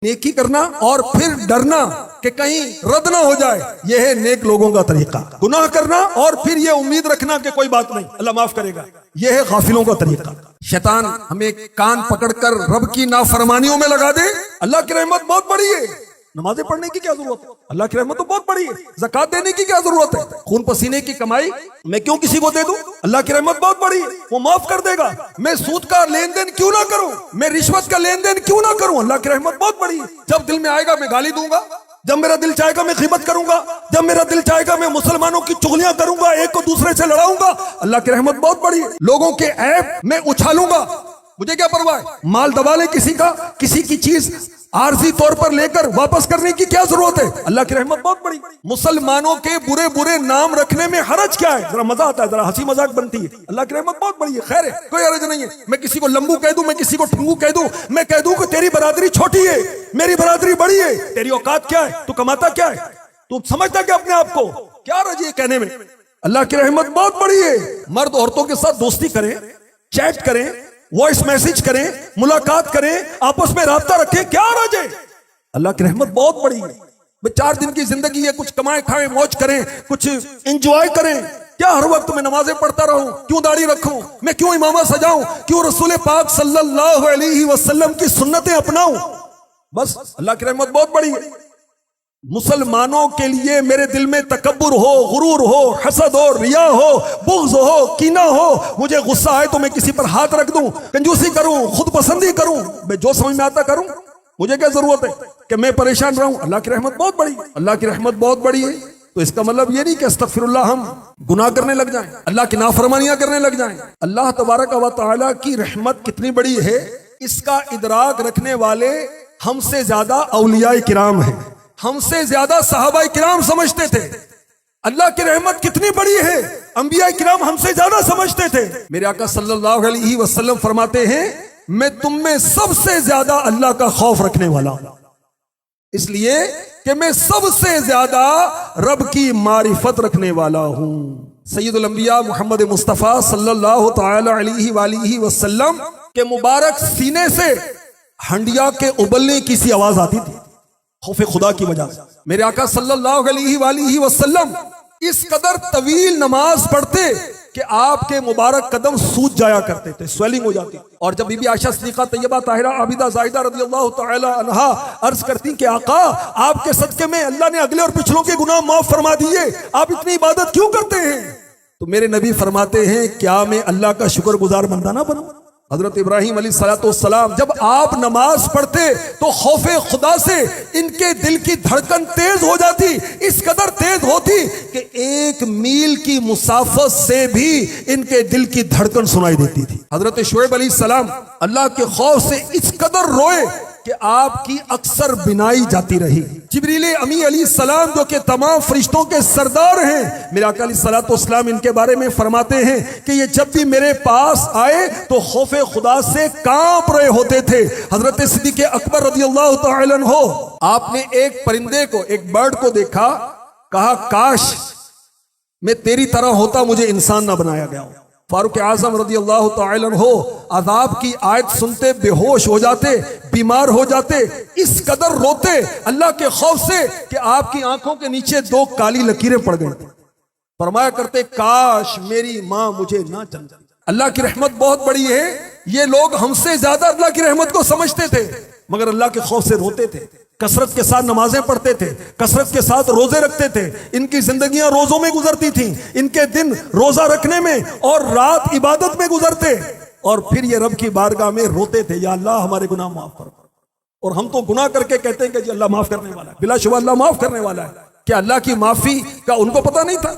نیکی کرنا اور پھر ڈرنا کہ کہیں رد نہ ہو جائے، یہ ہے نیک لوگوں کا طریقہ۔ گناہ کرنا اور پھر یہ امید رکھنا کہ کوئی بات نہیں، اللہ معاف کرے گا، یہ ہے غافلوں کا طریقہ۔ شیطان ہمیں کان پکڑ کر رب کی نافرمانیوں میں لگا دے۔ اللہ کی رحمت بہت بڑی ہے، نمازیں پڑھنے کی کیا ضرورت ہے؟ اللہ کی رحمت تو بہت بڑی ہے، زکات دینے کی کیا ضرورت ہے؟ خون پسینے کی کمائی میں کیوں کسی کو دے دوں؟ اللہ کی رحمت بہت بڑی ہے، وہ معاف کر دے گا۔ میں سود کا لین دین کیوں نہ کروں؟ میں رشوت کا لین دین کیوں نہ کروں؟ اللہ کی رحمت بہت بڑی ہے۔ جب دل میں آئے گا میں گالی دوں گا، جب میرا دل چاہے گا میں غیبت کروں گا، جب میرا دل چاہے گا میں مسلمانوں کی چغلیاں کروں گا، ایک کو دوسرے سے لڑاؤں گا۔ اللہ کی رحمت بہت بڑی ہے۔ لوگوں کے عیب میں اچھالوں گا، مجھے کیا پرواہ ہے؟ مال دبا لے کسی کا، کسی کی چیز عارضی طور پر لے کر واپس کرنے کی کیا ضرورت ہے؟ اللہ کی رحمت بہت بڑی۔ مسلمانوں کے برے برے نام رکھنے میں حرج کیا ہے؟ ذرا مزہ آتا ہے، ذرا ہنسی مذاق بنتی ہے۔ اللہ کی رحمت بہت بڑی ہے، خیر ہے، کوئی حرج نہیں ہے۔ میں کسی کو لمبو کہہ دوں، میں کسی کو ٹھنگو کہہ دوں، میں کہہ دوں کہ تیری برادری چھوٹی ہے، میری برادری بڑی ہے، تیری اوقات کیا ہے؟ تو کماتا کیا ہے؟ تو سمجھتا کیا اپنے آپ کو؟ کیا حرج ہے کہنے میں؟ اللہ کی رحمت بہت بڑی ہے۔ مرد عورتوں کے ساتھ دوستی کریں، چیٹ کریں، وائس میسج کریں، ملاقات کریں، آپس میں رابطہ رکھیں، کیا حرج ہے؟ اللہ کی رحمت بہت بڑی ہے۔ 4 دن کی زندگی ہے، کچھ کمائیں کھائیں، موج کریں، کچھ انجوائے کریں، کیا ہر وقت میں نمازیں پڑھتا رہوں؟ کیوں داڑھی رکھوں؟ میں کیوں امامہ سجاؤں؟ کیوں رسول پاک صلی اللہ علیہ وسلم کی سنتیں اپناؤں؟ بس اللہ کی رحمت بہت بڑی ہے۔ مسلمانوں کے لیے میرے دل میں تکبر ہو، غرور ہو، حسد ہو، ریا ہو، بغض ہو، کینہ ہو، مجھے غصہ آئے تو میں کسی پر ہاتھ رکھ دوں، کنجوسی کروں، خود پسندی کروں، میں جو سمجھ میں آتا کروں، مجھے کیا ضرورت ہے کہ میں پریشان رہوں؟ اللہ کی رحمت بہت بڑی ہے۔ اللہ کی رحمت بہت بڑی ہے تو اس کا مطلب یہ نہیں کہ استغفر اللہ ہم گناہ کرنے لگ جائیں، اللہ کی نافرمانیاں کرنے لگ جائیں۔ اللہ تبارک و تعالیٰ کی رحمت کتنی بڑی ہے، اس کا ادراک رکھنے والے ہم سے زیادہ اولیاء کرام ہیں، ہم سے زیادہ صحابہ کرام سمجھتے تھے۔ اللہ کی رحمت کتنی بڑی ہے، انبیاء کرام ہم سے زیادہ سمجھتے تھے۔ میرے آقا صلی اللہ علیہ وسلم فرماتے ہیں میں تم میں سب سے زیادہ اللہ کا خوف رکھنے والا ہوں، اس لیے کہ میں سب سے زیادہ رب کی معرفت رکھنے والا ہوں۔ سید الانبیاء محمد مصطفیٰ صلی اللہ تعالی علیہ وآلہ وسلم کے مبارک سینے سے ہنڈیا کے ابلنے کی سی آواز آتی تھی، خوف خدا کی وجہ سے۔ میرے آقا صلی اللہ علیہ وآلہ وسلم اس قدر طویل نماز پڑھتے کہ آپ کے مبارک قدم سوج جایا کرتے تھے، سویلنگ ہو جاتی۔ اور جب بی بی عائشہ صدیقہ طیبہ طاہرہ عابدہ زاہدہ رضی اللہ تعالی عنہا عرض کرتی کہ آقا آپ کے صدقے میں اللہ نے اگلے اور پچھلوں کے گناہ معاف فرما دیے، آپ اتنی عبادت کیوں کرتے ہیں؟ تو میرے نبی فرماتے ہیں کیا میں اللہ کا شکر گزار بندہ نہ بنوں؟ حضرت ابراہیم علیہ السلام جب آپ نماز پڑھتے تو خوف خدا سے ان کے دل کی دھڑکن تیز ہو جاتی، اس قدر تیز ہوتی کہ 1 میل کی مسافت سے بھی ان کے دل کی دھڑکن سنائی دیتی تھی۔ حضرت شعیب علیہ السلام اللہ کے خوف سے اس قدر روئے کہ آپ کی اکثر بینائی جاتی رہی۔ جبریل امی علیہ السلام جو کہ تمام فرشتوں کے سردار ہیں، میرے آقا علیہ السلام ان کے بارے میں فرماتے ہیں کہ یہ جب بھی میرے پاس آئے تو خوف خدا سے کانپ رہے ہوتے تھے۔ حضرت صدیق اکبر رضی اللہ تعالی عنہ آپ نے ایک پرندے کو، ایک برڈ کو دیکھا، کہا کاش میں تیری طرح ہوتا، مجھے انسان نہ بنایا گیا ہو۔ فاروق اعظم رضی اللہ تعالی عنہ عذاب کی آیت سنتے بے ہوش ہو جاتے، بیمار ہو جاتے، اس قدر روتے اللہ کے خوف سے کہ آپ کی آنکھوں کے نیچے 2 کالی لکیریں پڑ گئی۔ فرمایا کرتے کاش میری ماں مجھے نہ جن جاتی۔ اللہ کی رحمت بہت بڑی ہے، یہ لوگ ہم سے زیادہ اللہ کی رحمت کو سمجھتے تھے مگر اللہ کے خوف سے روتے تھے، کثرت کے ساتھ نمازیں پڑھتے تھے، کثرت کے ساتھ روزے رکھتے تھے، ان کی زندگیاں روزوں میں گزرتی تھیں، ان کے دن روزہ رکھنے میں اور رات عبادت میں گزرتے، اور پھر یہ رب کی بارگاہ میں روتے تھے یا اللہ ہمارے گناہ معاف کر۔ اور ہم تو گناہ کر کے کہتے ہیں کہ جی اللہ معاف کرنے والا ہے، بلا شبہ اللہ معاف کرنے والا ہے۔ کیا اللہ کی معافی کا ان کو پتہ نہیں تھا؟